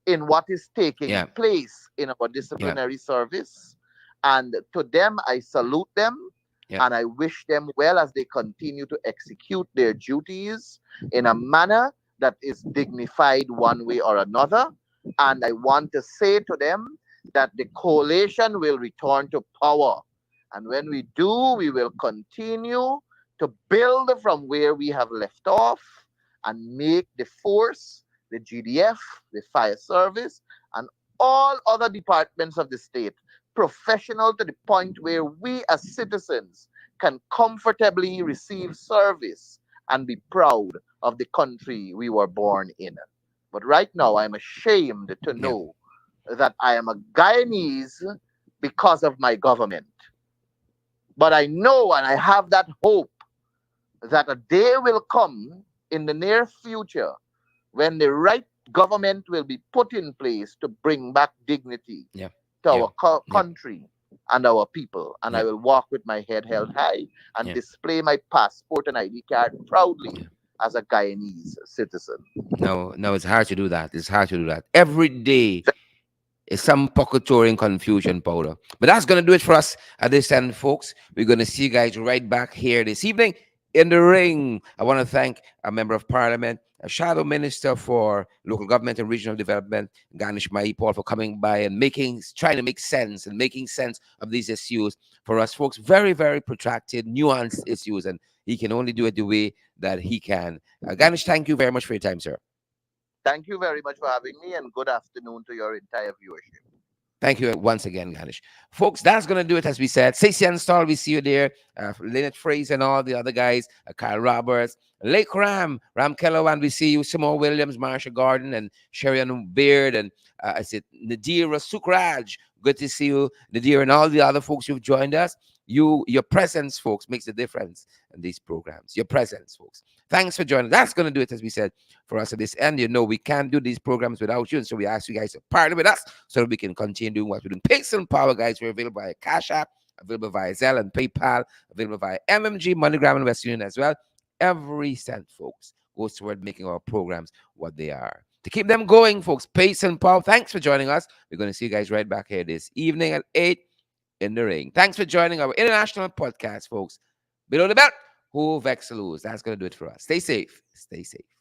in what is taking
Yeah,
place in our
yeah,
disciplinary service. And to them, I salute them
yeah,
and I wish them well as they continue to execute their duties in a manner that is dignified one way or another. And I want to say to them that the coalition will return to power. And when we do, we will continue to build from where we have left off and make the force, the GDF, the fire service, and all other departments of the state professional to the point where we as citizens can comfortably receive service and be proud of the country we were born in. But right now, I'm ashamed to
yeah,
know that I am a Guyanese because of my government. But I know and I have that hope that a day will come in the near future when the right government will be put in place to bring back dignity
Yeah.
to
Yeah.
our
Yeah.
country and our people. And I
Yeah.
will walk with my head held high and
Yeah.
display my passport and ID card proudly
Yeah.
as a Guyanese citizen.
No, no, it's hard to do that. It's hard to do that. Every day is some pocketouring confusion powder. But that's going to do it for us at this end, folks. We're going to see you guys right back here this evening in the ring. I want to thank a member of parliament, a shadow minister for local government and regional development, Ganesh Maipal, for coming by and trying to make sense and making sense of these issues for us, folks. Very, very protracted, nuanced issues, and he can only do it the way that he can. Ganesh, thank you very much for your time, sir.
Thank you very much for having me, and good afternoon to your entire viewership.
Thank you once again, Ganesh. Folks, that's going to do it, as we said. Stacey Install, we see you there. Lynette Fraser and all the other guys, Kyle Roberts, Lake Ram Kellerwan, we see you. Simone Williams, Marsha Gordon, and Sherian Beard, and I said Nadira Sukraj. Good to see you, Nadira, and all the other folks who've joined us. Your presence, folks, makes a difference in these programs. Your presence, folks. Thanks for joining. That's going to do it, as we said, for us at this end. You know, we can't do these programs without you. And so we ask you guys to partner with us so that we can continue doing what we're doing. Pace and Power, guys, we're available via Cash App, available via Zelle and PayPal, available via MMG, MoneyGram, and Western Union as well. Every cent, folks, goes toward making our programs what they are. To keep them going, folks, Pace and Power, thanks for joining us. We're going to see you guys right back here this evening at 8 in the ring. Thanks for joining our international podcast, folks. Below the belt, who vex lose. That's going to do it for us. Stay safe. Stay safe.